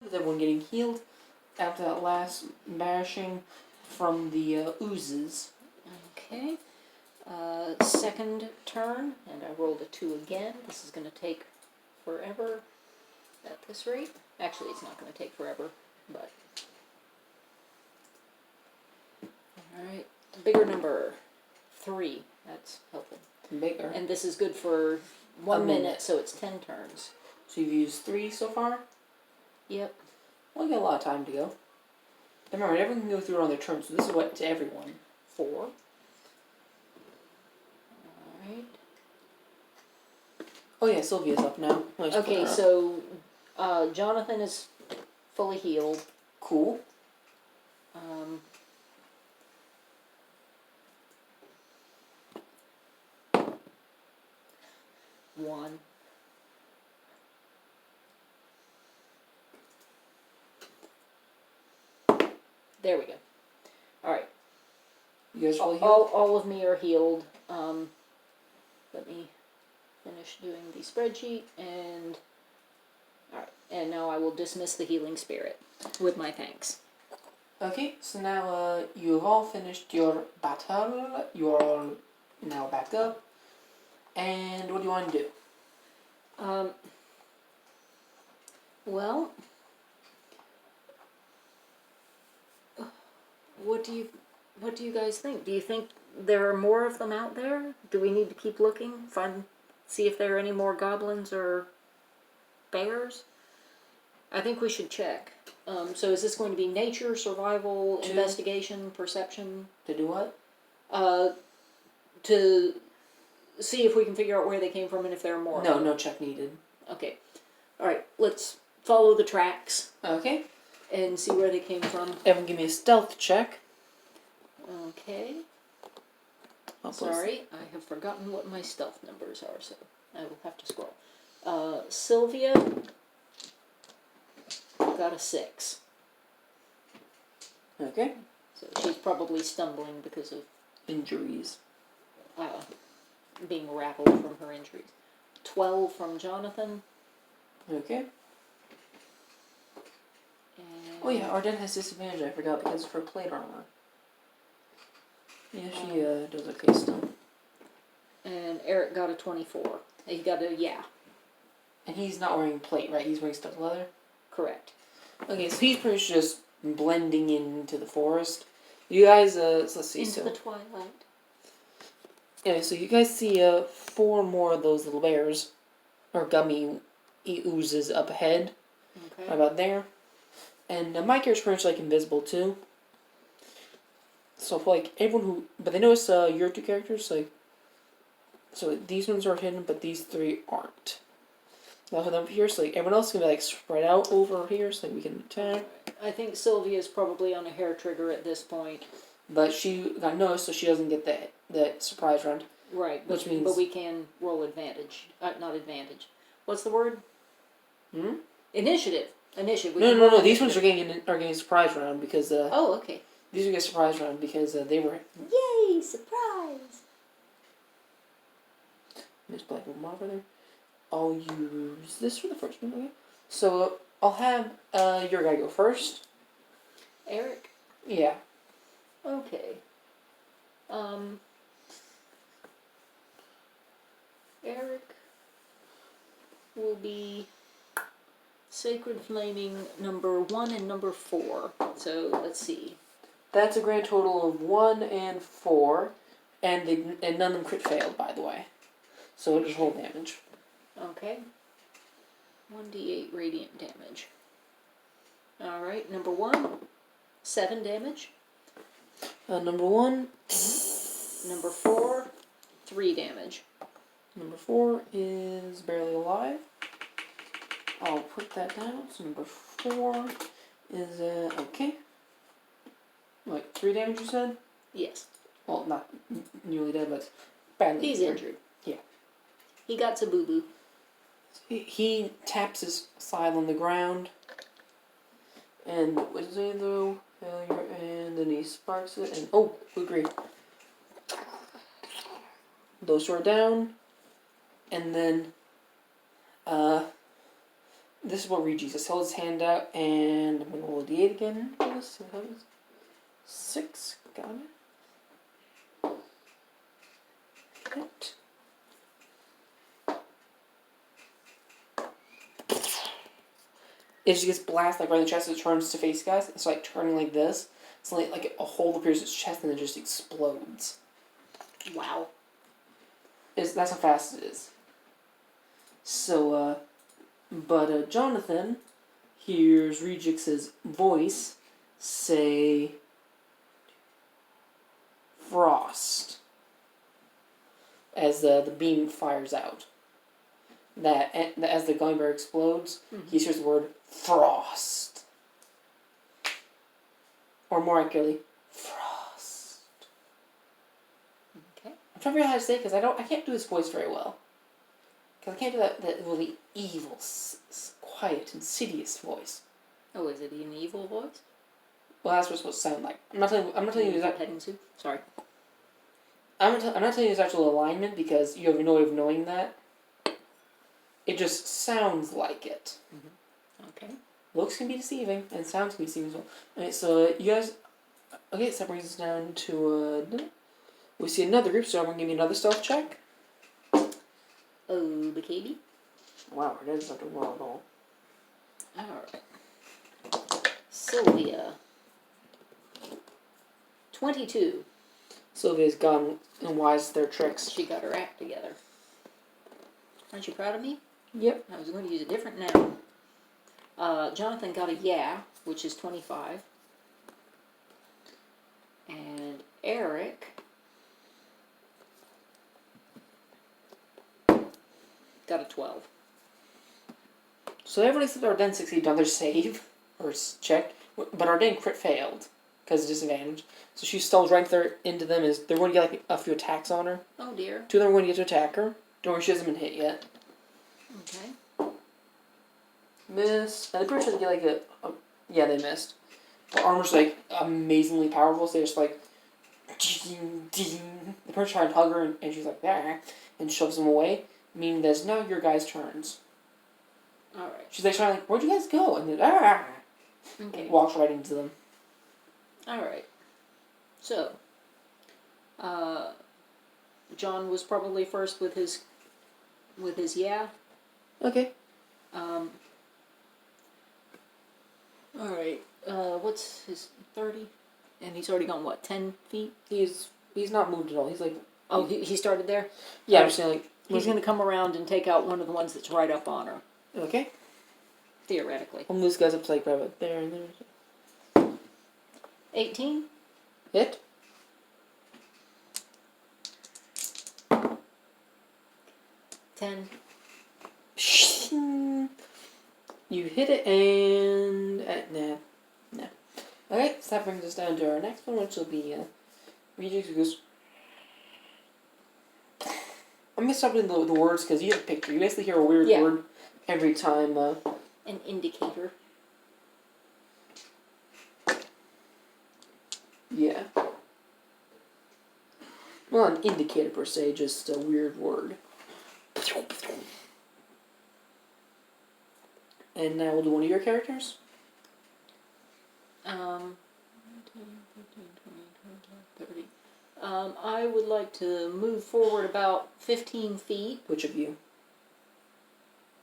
with everyone getting healed after that last bashing from the oozes. Okay. Second turn, and I rolled a 2 again. This is going to take forever at this rate. Actually, it's not going to take forever, but... Alright, bigger number. 3. That's helpful. Bigger. And this is good for 1 minute, so it's 10 turns. So you've used 3 so far? Yep. Well, you got a lot of time to go. Remember, everyone can go through it on their turn, so this is what to everyone. 4. Alright. Oh yeah, Sylvia's up now. Okay, so Jonathan is fully healed. Cool. 1. There we go. Alright. You guys fully healed? All of me are healed. Let me finish doing the spreadsheet, and... Alright, and now I will dismiss the healing spirit with my thanks. Okay, so now you've all finished your battle. You are all now back up. And what do you want to do? Well... What do you guys think? Do you think there are more of them out there? Do we need to keep looking? See if there are any more goblins or bears? I think we should check. So is this going to be nature, survival, investigation, perception? To do what? To see if we can figure out where they came from and if there are more. No check needed. Okay. Alright, let's follow the tracks. Okay. And see where they came from. Everyone give me a stealth check. Okay. Sorry, I have forgotten what my stealth numbers are, so I will have to scroll. Sylvia got a 6. Okay. So she's probably stumbling because of injuries. Being rattled from her injuries. 12 from Jonathan. Okay. And oh yeah, Arden has disadvantage, I forgot, because of her plate armor. Yeah, she does okay still. And Eric got a 24. He got a, yeah. And he's not wearing plate, right? He's wearing stuffed leather? Correct. Okay, so he's pretty much just blending into the forest. You guys, so let's see. Into the twilight. Yeah, so you guys see 4 more of those little bears, or gummy oozes up ahead. Okay. Right about there. And my character's pretty much like invisible too. So for like everyone who, but they notice your 2 characters, like, so these ones are hidden, but these 3 aren't. Now for them here, so like everyone else can be like spread out over here, so like we can attack. I think Sylvia's probably on a hair trigger at this point. But she got noticed, so she doesn't get that surprise round. Right, which means, but we can roll advantage. Not advantage. What's the word? Initiative. Initiative. No. These ones are getting surprise round because. Oh, okay. These are getting surprise round because they were. Yay! Surprise. There's black one over there. I'll use this for the first one. Okay. So I'll have your guy go first. Eric. Yeah. Okay. Eric will be Sacred Flaming number 1 and number 4. So let's see. That's a grand total of 1 and 4, and none of them crit failed, by the way. So it'll just roll damage. Okay. 1d8 radiant damage. Alright, number 1, 7 damage. Number 1. Number 4, 3 damage. Number 4 is barely alive. I'll put that down. So number 4 is, okay. Like 3 damage, you said? Yes. Well, not nearly dead, but badly He's injured. Yeah. He got a boo-boo. He taps his side on the ground. And what is it though? Failure, and then he sparks it, and oh, agree. Those are down, and then this is what Reed Jesus holds his hand out, and I'm gonna roll a d8 again. For this. See what happens. 6. Got it. Hit. It just gets blasted like right in the chest. It turns to face you guys. It's like turning like this. It's like a hole appears in its chest and it just explodes. Wow. That's how fast it is. So, but Jonathan hears Regix's voice say frost as the beam fires out. That as the gummy bear explodes, he hears the word frost. Or more accurately, frost. Okay. I'm trying to figure out how to say it because I can't do his voice very well. Because I can't do that really evil, quiet, insidious voice. Oh, is it an evil voice? Well, that's what it's supposed to sound like. I'm not telling you exactly. Petting soup? Sorry. I'm not telling you his actual alignment because you have no way of knowing that. It just sounds like it. Okay. Looks can be deceiving, and sounds can be deceiving as well. Alright, so you guys... Okay, so that brings us down to... we see another group, so I'm going to give you another stealth check. Oh, the KB? Wow, it is not doing well at all. Alright. Sylvia. 22. Sylvia's gone and wise to their tricks. She got her act together. Aren't you proud of me? Yep. I was going to use a different noun. Jonathan got a yeah, which is 25. And Eric got a 12. So everybody except Arden succeeded on their save, or check, but Arden crit failed, because of disadvantage. So she stumbles right into them, as they're going to get like a few attacks on her. Oh dear. 2 of them are going to get to attack her. Don't worry, she hasn't been hit yet. Okay. Miss. And they're pretty sure they get like yeah, they missed. Her armor's like amazingly powerful, so they're just like ding, ding. The person trying to hug her, and she's like, ah, and shoves them away, meaning that it's now your guys' turns. Alright. She's like trying, like, where'd you guys go? And then, ah! Okay. Walks right into them. Alright. So, John was probably first with his yeah. Okay. Alright. What's his 30? And he's already gone, what, 10 feet? He's not moved at all. He's like... Oh, he started there? Yeah, I'm just saying, like... He's going to come around and take out one of the ones that's right up on her. Okay. Theoretically. We'll move this guy's up to like right about there and there. 18? Hit. 10. You hit it and... nah. Okay, so that brings us down to our next one, which will be... Regix goes... I'm going to stop doing the words because you have a picture. You basically hear a weird word every time. An indicator. Yeah. Well, not an indicator per se, just a weird word. And now we'll do one of your characters. 10, 15, 20, 30. I would like to move forward about 15 feet. Which of you?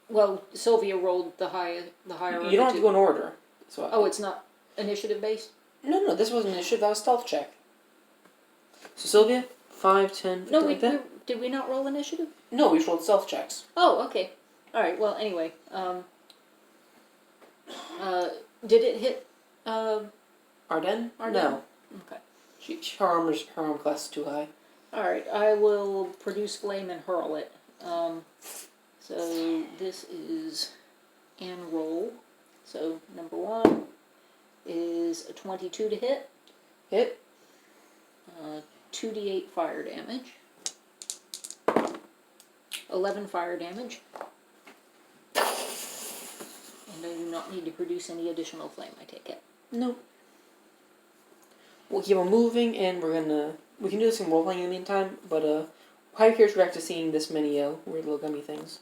Well, Sylvia rolled the higher. You don't have to go in order. So oh, it's not initiative based? No, this wasn't an issue. That was stealth check. So Sylvia, 5, 10, 15, No, like that? did we not roll initiative? No, we just rolled stealth checks. Oh, okay. Alright, well, anyway. Did it hit, Arden? No. Okay. Her armor class is too high. Alright, I will produce flame and hurl it. So this is and roll. So number 1 is a 22 to hit. Hit. 2d8 fire damage. 11 fire damage. And I do not need to produce any additional flame, I take it. No. We'll keep on moving, and we can do some role playing in the meantime, but, how do your characters react to seeing this many, weird little gummy things?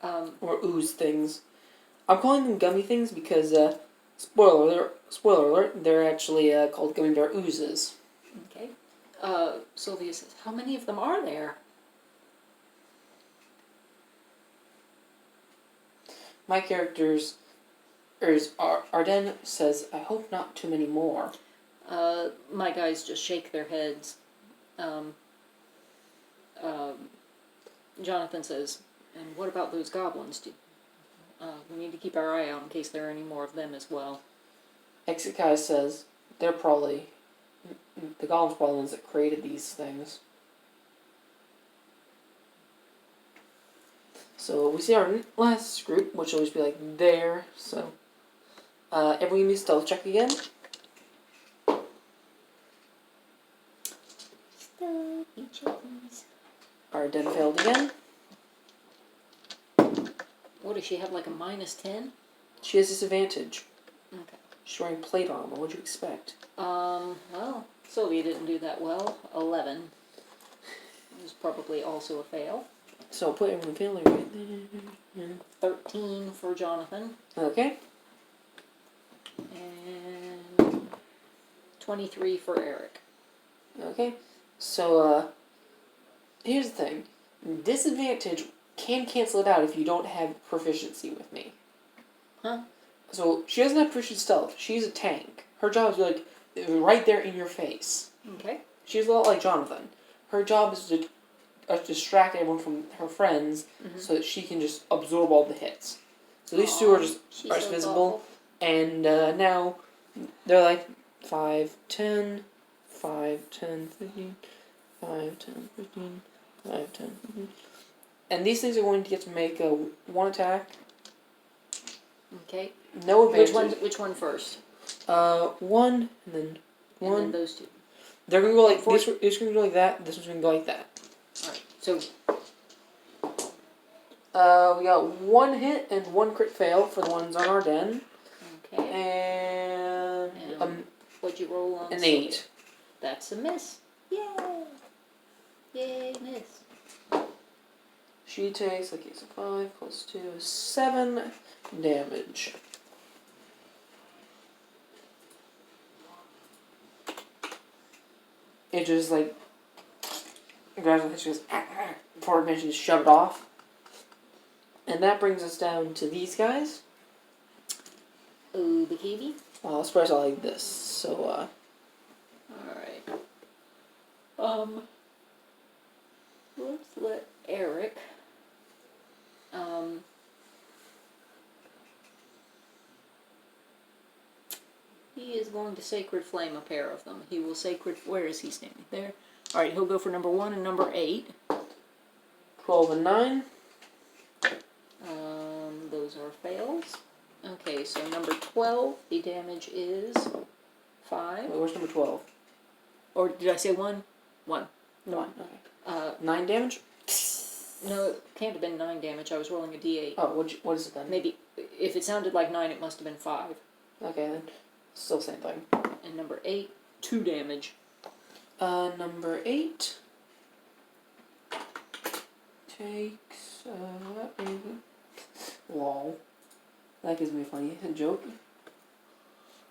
Or ooze things. I'm calling them gummy things because, spoiler alert, they're actually called Gummy Bear Oozes. Okay. Sylvia says, how many of them are there? My character's Arden says, I hope not too many more. My guys just shake their heads. Jonathan says, and what about those goblins? We need to keep our eye out in case there are any more of them as well. Exikai says, they're probably, the goblins probably the ones that created these things. So we see our last group, which will always be like there. So everyone give me a stealth check again. Stealthy checkies. Our den failed again. What does she have, like a -10? She has disadvantage. Okay. She's wearing plate armor. What'd you expect? Well, Sylvia didn't do that well. 11. It was probably also a fail. So I'll put everyone failing right there. 13 for Jonathan. Okay. And 23 for Eric. Okay. So, here's the thing. Disadvantage can cancel it out if you don't have proficiency with me. Huh? So, she doesn't have proficient stealth. She's a tank. Her job is like right there in your face. Okay. She's a lot like Jonathan. Her job is to distract everyone from her friends so that she can just absorb all the hits. So these two are just visible. And now they're like 5, 10, 5, 10, 15, 5, 10, 15, 5, 10, 15. And these things are going to get to make one attack. Okay. No advantage. Which one first? One, and then one. And then those two. They're going to go like, this one's going to go like that, this one's going to go like that. Alright, so... we got one hit and one crit fail for the ones on our den. Okay. And what'd you roll on? An 8. That's a miss. Yay! Yay, miss. She takes, okay, so 5 plus 2 is 7 damage. It just like grabs her, she goes, before it manages to shove it off. And that brings us down to these guys. Ooh, bikini. Well, let's press it like this. So, alright. Let's let Eric, he is going to Sacred Flame a pair of them. He will where is he standing? There. Alright, he'll go for number 1 and number 8. 12 and 9. Those are fails. Okay, so number 12, the damage is 5. Wait, where's number 12? Or did I say 1? 1. No, 1, okay. 9 damage? No, it can't have been 9 damage. I was rolling a d8. Oh, what is it then? Maybe, if it sounded like 9, it must have been 5. Okay, then. Still same thing. And number 8, 2 damage. Number 8 takes, lol. That gives me a funny joke.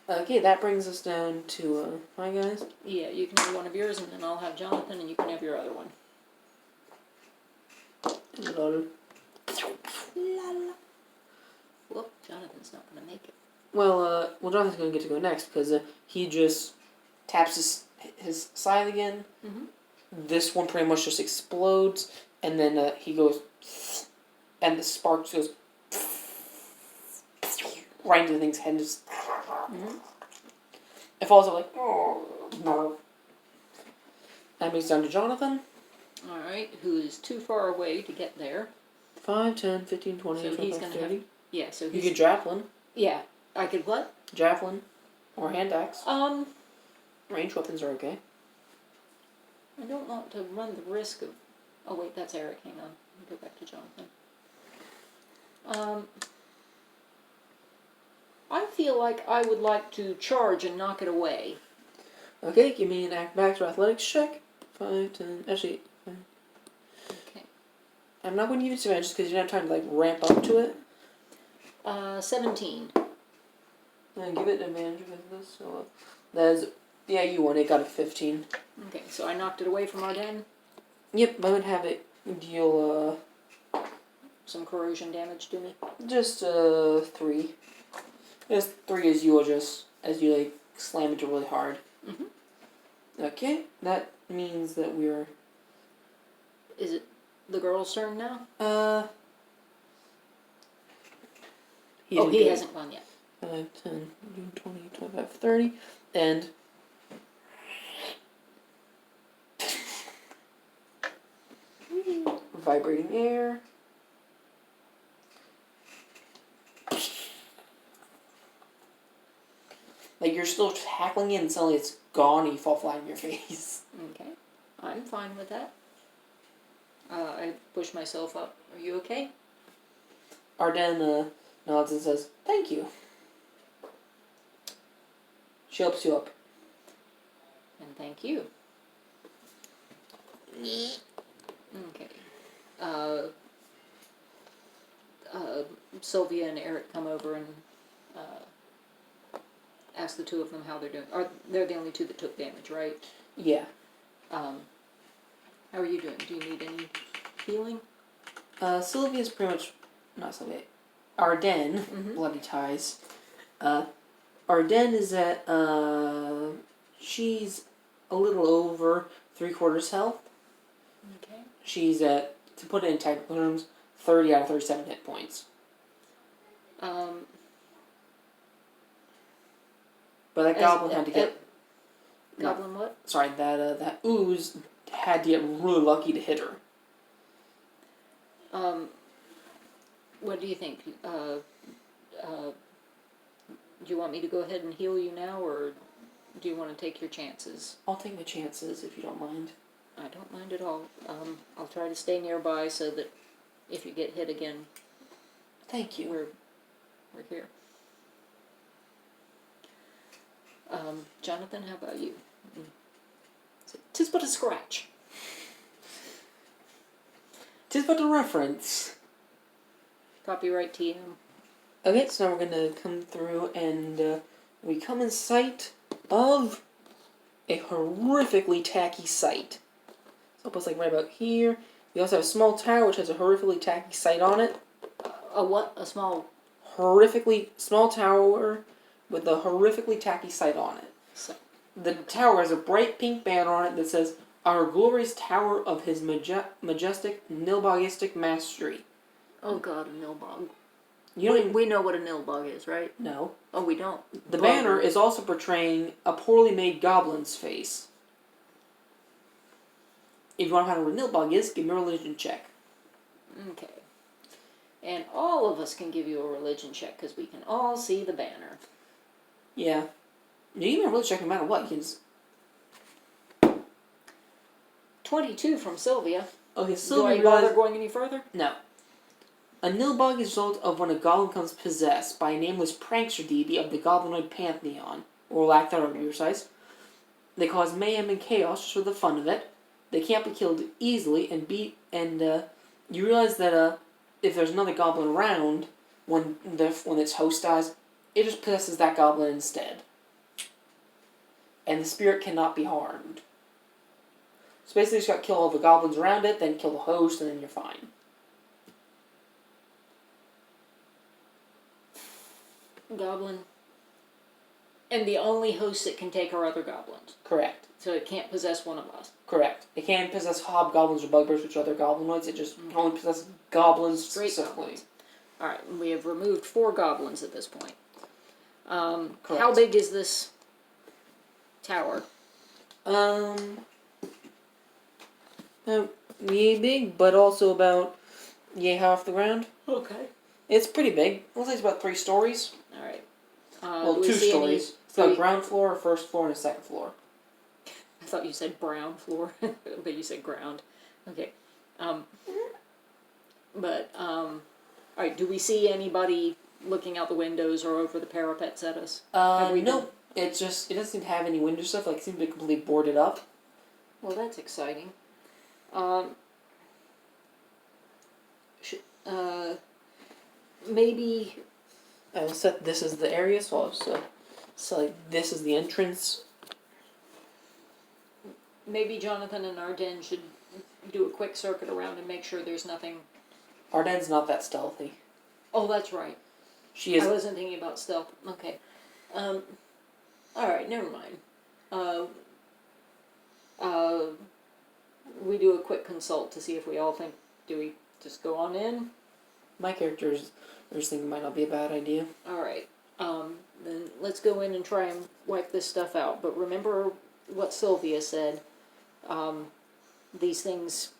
Okay, that brings us down to, my guys. Yeah, you can have one of yours, and then I'll have Jonathan, and you can have your other one. Lol. Whoop, Jonathan's not going to make it. Well, Jonathan's going to get to go next, because he just taps his scythe again. Mm-hmm. This one pretty much just explodes, and then he goes, and the sparks goes right into the thing's head and just... Mm-hmm. It falls out like, oh, no. That moves down to Jonathan. Alright, who is too far away to get there. 5, 10, 15, 20, So 25, he's going to 30. have... Yeah, so You he's... could javelin. Yeah, I could what? Javelin. Or hand axe. Range weapons are okay. I don't want to run the risk of... Oh wait, that's Eric, hang on. Let me go back to Jonathan. I feel like I would like to charge and knock it away. Okay, give me an acrobatics or athletics check. 5, 10, actually... Okay. I'm not going to give you disadvantage because you don't have time to like ramp up to it. 17. And give it advantage with this. So that is, yeah, you won. It got a 15. Okay, so I knocked it away from Ardennes. Yep, I would have it deal Some corrosion damage to me. just 3. Just 3 as you like slam it really hard. Mhm. Okay, that means that we're. Is it the girl's turn now? He hasn't gone yet. 5, 10, 20, 25, 30, and vibrating air. Like you're still tackling it and suddenly it's gone and you fall flat on your face. Okay, I'm fine with that. I push myself up. Are you okay? Ardennes nods and says, "Thank you." She helps you up. And thank you. Okay. Sylvia and Eric come over and ask the two of them how they're doing. They're the only two that took damage, right? Yeah. How are you doing? Do you need any healing? Sylvia's pretty much, not Sylvia, Ardennes, Mm-hmm. bloody ties. Ardennes is at, she's a little over 3/4 health. Okay. She's at, to put it in technical terms, 30 out of 37 hit points. But that goblin had to get... Goblin what? Sorry, that ooze had to get really lucky to hit her. What do you think? Do you want me to go ahead and heal you now, or do you want to take your chances? I'll take my chances, if you don't mind. I don't mind at all. I'll try to stay nearby so that if you get hit again, Thank you. we're here. Jonathan, how about you? Tis but a scratch. Tis but a reference. Copyright TM. Okay, so now we're going to come through and we come in sight of a horrifically tacky sight. So it's like right about here. We also have a small tower which has a horrifically tacky sight on it. A what? A small... Horrifically small tower with a horrifically tacky sight on it. So, The tower has a bright pink banner on it that says, "Our glorious tower of his majestic Nilbogistic Mastery." oh god, a nilbog. You don't even We know what a nilbog is, right? know. Oh, we don't. The banner is also portraying a poorly made goblin's face. If you want to know what a nilbog is, give me a religion check. Okay. And all of us can give you a religion check because we can all see the banner. Yeah. You give me a religion check no matter what. You can just... 22 from Sylvia. Okay, Do Sylvia I bother realized... going any further? No. A nilbog is the result of when a goblin becomes possessed by a nameless prankster deity of the goblinoid pantheon, or lack thereof to be precise. They cause mayhem and chaos just for the fun of it. They can't be killed easily, and you realize that if there's another goblin around, when its host dies, it just possesses that goblin instead. And the spirit cannot be harmed. So basically, you just got to kill all the goblins around it, then kill the host, and then you're fine. Goblin. And the only hosts it can take are other goblins. Correct. So it can't possess one of us. Correct. It can't possess hobgoblins or bugbears, which are other goblinoids. It just can only possess goblins Straight specifically. goblins. Alright, we have removed 4 goblins at this point. Correct. How big is this tower? Yay big, but also about yay high off the ground. Okay. It's pretty big. Looks like it's about 3 stories. Alright. Well, 2 stories. It's got a ground floor, a first floor, and a second floor. I thought you said brown floor, but you said ground. Okay. Alright, do we see anybody looking out the windows or over the parapets at us? No. It doesn't seem to have any window stuff. Like, it seems to be completely boarded up. Well, that's exciting. Maybe, I will set this as the area, so like this is the entrance. maybe Jonathan and Arden should do a quick circuit around and make sure there's nothing. Arden's not that stealthy. Oh, that's right. She is. I wasn't thinking about stealth. Okay. Alright, never mind. We do a quick consult to see if we all think, do we just go on in? My characters thinking it might not be a bad idea. Alright. Then let's go in and try and wipe this stuff out. But remember what Sylvia said. These things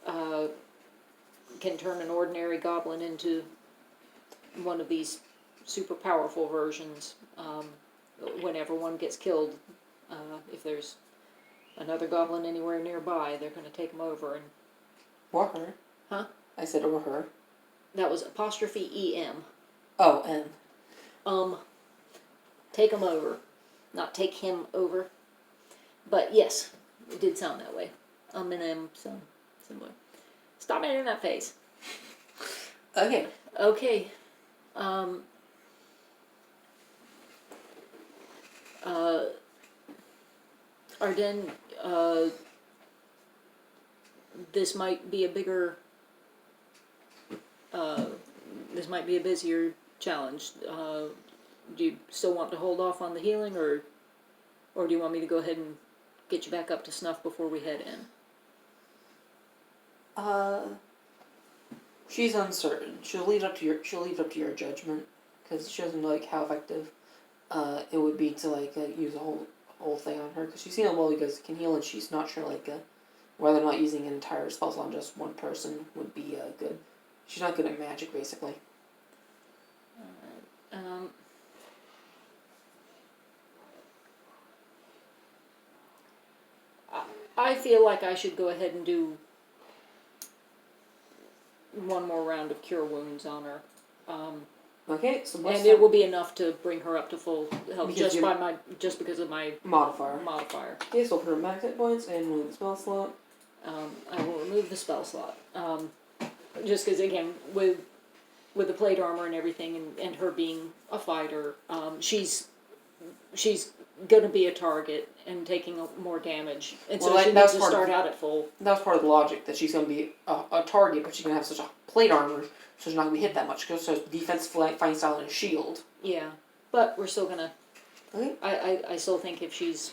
can turn an ordinary goblin into one of these super powerful versions. Whenever one gets killed, if there's another goblin anywhere nearby, they're going to take them over and... Or her. Huh? I said or her. That was apostrophe E-M. Oh, N. Take him over. Not take him over. But yes, it did sound that way. And M sound similar. Stop making that face. Okay. Okay. Arden, this might be a bigger, this might be a busier challenge. Do you still want to hold off on the healing, or do you want me to go ahead and get you back up to snuff before we head in? She's uncertain. She'll leave it up to your judgment, because she doesn't know like how effective it would be to like use a whole thing on her, because she's seen how well you guys can heal, and she's not sure like whether or not using an entire spell on just one person would be good. She's not good at magic, basically. Alright. I feel like I should go ahead and do one more round of cure wounds on her. Okay, so what's and it will be enough to bring her up to full health because just because of my modifier. Okay, so put her max hit points and remove the spell slot. I will remove the spell slot. Just because again with the plate armor and everything, and her being a fighter, she's gonna be a target and taking more damage, and so she needs to start out at full. That was part of the logic, that she's gonna be a target, but she's gonna have such a plate armor, so she's not gonna be hit that much. Because so defense, fighting style, and a shield. Yeah, but we're still gonna. Okay. I still think if she's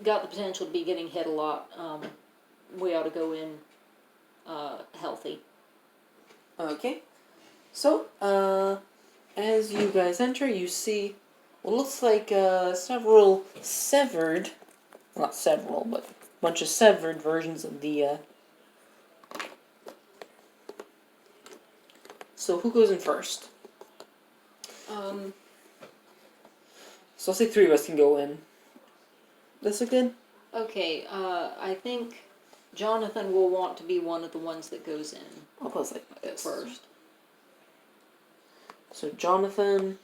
got the potential to be getting hit a lot, we ought to go in healthy. Okay. So, as you guys enter, you see what looks like several severed, not several, but a bunch of severed versions of the. So who goes in first? So I'll say three of us can go in. This look good? Okay, I think Jonathan will want to be one of the ones that goes in. I'll pose like this first. So Jonathan,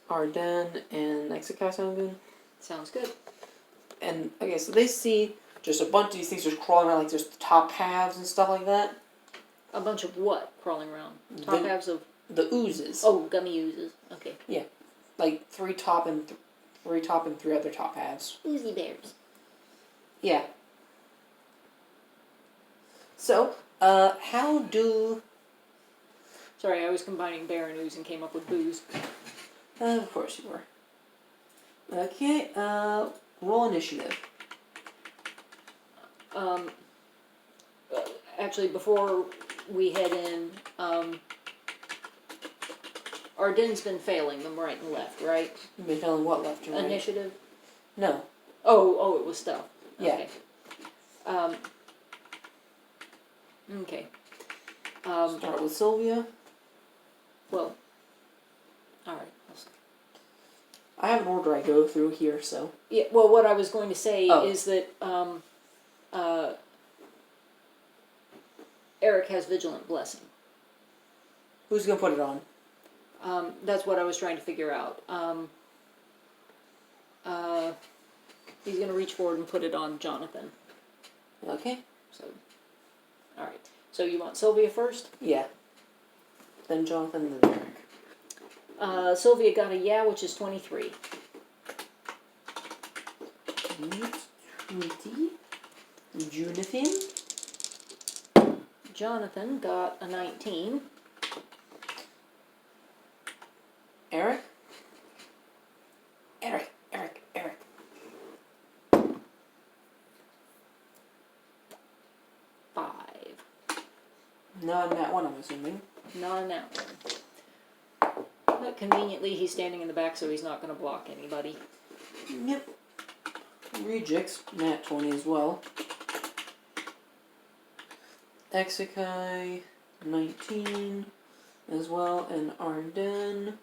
Arden, and Nexica sound good? Sounds good. And, okay, so they see just a bunch of these things just crawling around, like there's the top halves and stuff like that. A bunch of what crawling around? Top halves of... The oozes. Oh, gummy oozes. Okay. Yeah. Like three top and three other top halves. Oozy bears. Yeah. So, how do... Sorry, I was combining bear and ooze and came up with booze. Of course you were. Okay, roll initiative. Actually, before we head in, Arden's been failing them right and left, right? You've been failing what left and right? Initiative? No. Oh, it was stealth. Yeah. Okay. Okay. Start with Sylvia. Well, alright. I have an order I go through here, so... Yeah, well, what I was going to say is that, Eric has Vigilant Blessing. Who's gonna put it on? That's what I was trying to figure out. He's gonna reach forward and put it on Jonathan. Okay. So, alright. So you want Sylvia first? Yeah. Then Jonathan, then Eric. Sylvia got a yeah, which is 23. 20. Jonathan. Jonathan got a 19. Eric. Eric. 5. Not in that one, I'm assuming. Not in that one. But conveniently, he's standing in the back, so he's not going to block anybody. Yep. Rejects, nat 20 as well. Exekai, 19 as well, and Arden,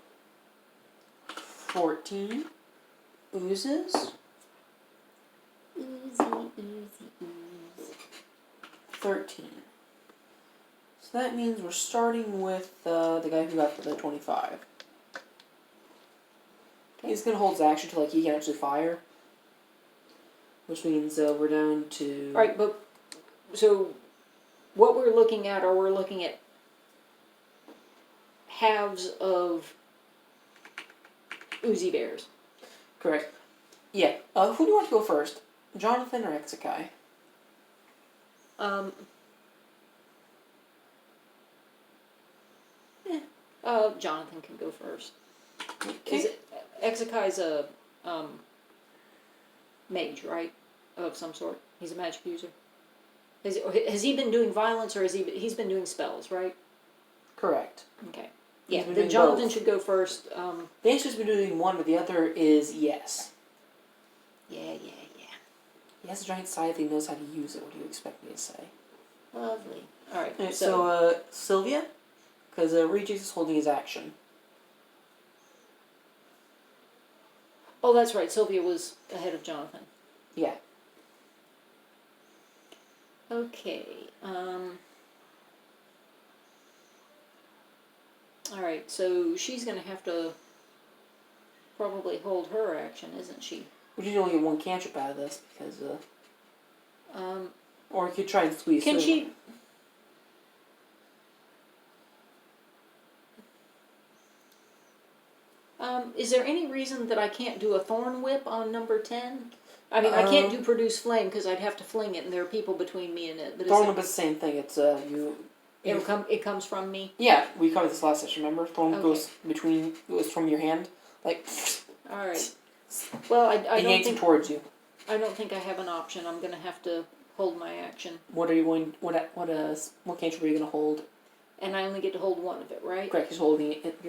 14. Oozes, Ooze. 13. So that means we're starting with the guy who got the 25. He's going to hold his action till he can actually fire. Which means we're down to... Alright, but, so, what we're looking at, or we're looking at halves of Oozy Bears. Correct. Yeah. Who do you want to go first? Jonathan or Exekai? Jonathan can go first. Okay. Is it, Exekai's a, mage, right? Of some sort. He's a magic user. Has he been doing violence, or he's been doing spells, right? Correct. Okay. He's Yeah, been then doing Jonathan both. should go first. The answer's been doing one, but the other is yes. Yeah. He has a giant scythe, he knows how to use it. What do you expect me to say? Lovely. Alright, Alright, so so Sylvia? Because Regis is holding his action. oh, that's right, Sylvia was ahead of Jonathan. Yeah. Okay, alright, so she's gonna have to probably hold her action, isn't she? We should only get one cantrip out of this, because, or you could try and squeeze Can through. she... is there any reason that I can't do a thorn whip on number 10? I mean, I can't do produce flame because I'd have to fling it, and there are people between me and it. But Thorn whip is the same thing. It's it comes from me. Yeah, we covered this last session. Remember, thorn whip Okay. goes from your hand, like. All right. Well, I and don't yanks it think towards you. I don't think I have an option. I'm gonna have to hold my action. What are you going? What cantrip are you going to hold? And I only get to hold one of it, right? Correct. He's holding it.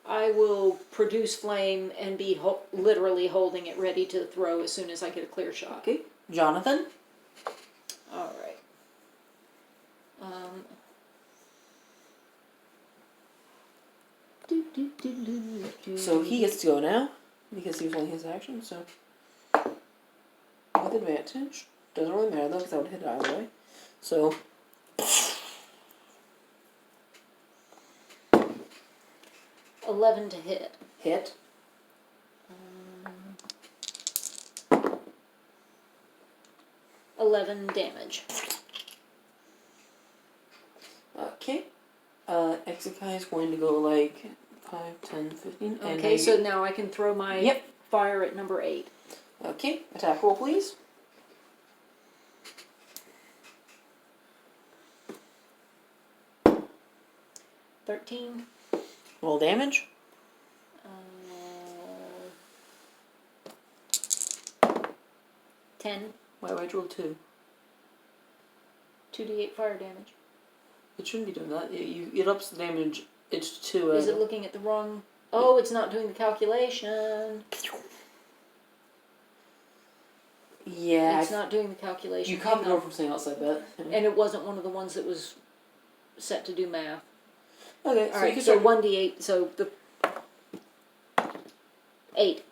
I will produce flame and be literally holding it ready to throw as soon as I get a clear shot. Okay, Jonathan. All right. So he gets to go now because he was holding his action. So with advantage, doesn't really matter though because I would hit either way. So. 11 to hit. Hit. 11 damage. Okay. Exekai is going to go like 5, 10, 15. Okay, so now I can throw my fire at number 8. Okay, attack roll please. $13. Roll damage. 10. Why would I roll 2? 2d8 fire damage. It shouldn't be doing that. It ups the damage. It's 2. Is it looking at the wrong... Oh, it's not doing the calculation. Yeah. It's not doing the calculation. You copied it over from something else, I bet. And it wasn't one of the ones that was set to do math. Okay, so Alright, you can so start... 1d8, so the... 8.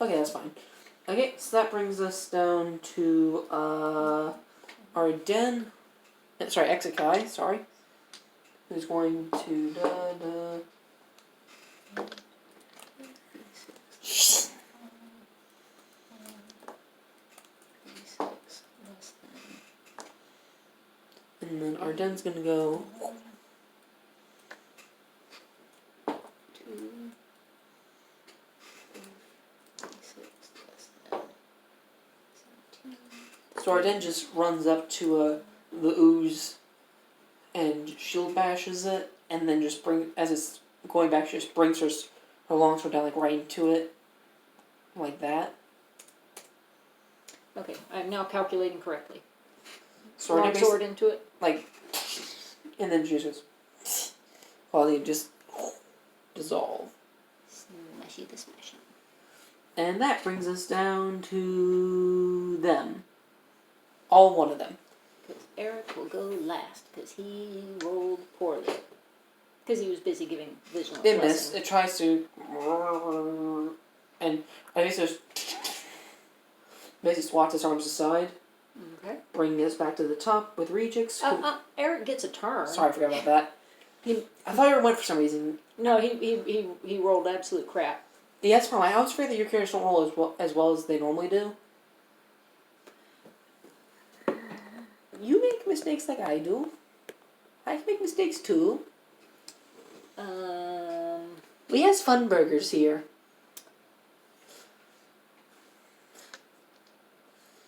Okay, that's fine. Okay, so that brings us down to, Arden... Sorry, Exekai, sorry. Who's going to... And then Ardenne's gonna go. 2, 6 plus 9, 17. So Ardenne just runs up to the ooze and shield bashes it, and then just as it's going back, she just brings her longsword down, like right into it, like that. Okay, I'm now calculating correctly. So Long sword into it. like, and then she just while they just dissolve. Smashy the smashy. And that brings us down to them. All one of them. Because Eric will go last, because he rolled poorly. Because he was busy giving vigilant It blessing. missed. It tries to, and I guess there's basically swats its arms aside. Okay. Bring this back to the top with Regix. Eric gets a turn. Sorry, I forgot about that. I thought Eric went for some reason. No, he rolled absolute crap. Yeah, that's fine. I was afraid that your characters don't roll as well as they normally do. You make mistakes like I do. I can make mistakes too. We has fun burgers here.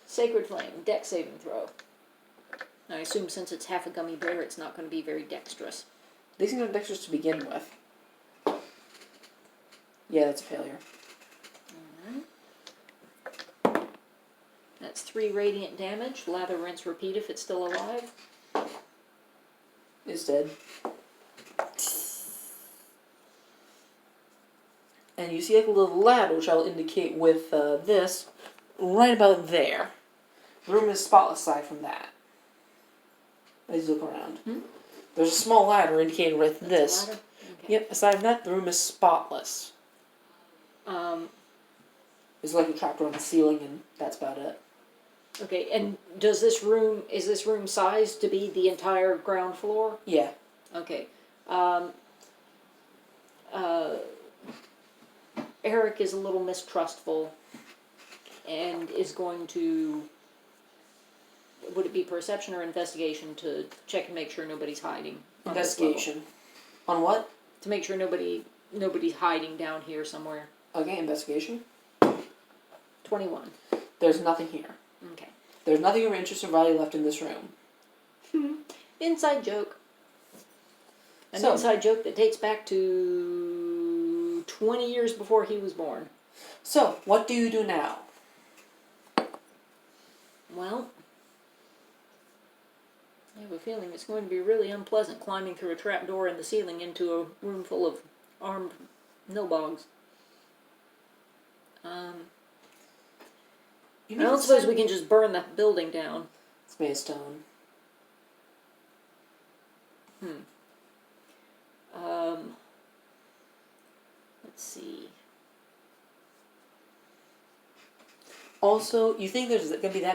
Sacred Flame, dex saving throw. I assume since it's half a gummy bear, it's not going to be very dexterous. These things are dexterous to begin with. Yeah, that's a failure. Alright. That's 3 radiant damage. Lather, rinse, repeat if it's still alive. It's dead. And you see like a little ladder, which I'll indicate with this, right about there. The room is spotless aside from that. As you look around. There's a small ladder indicating right this. Ladder? Okay. Yep, aside from that, the room is spotless. There's like a trapdoor on the ceiling, and that's about it. Okay, and is this room sized to be the entire ground floor? Yeah. Okay. Eric is a little mistrustful and is going to, would it be perception or investigation to check and make sure nobody's hiding? On this level? Investigation. On what? To make sure nobody's hiding down here somewhere. Okay, investigation. 21. There's nothing here. Okay. There's nothing of interest or value left in this room. Inside joke. An inside joke that dates back to 20 years before he was born. So, what do you do now? Well, I have a feeling it's going to be really unpleasant climbing through a trapdoor in the ceiling into a room full of armed Nilbogs. I don't suppose we can just burn the building down. It's made of stone. Let's see. Also, you think there's going to be that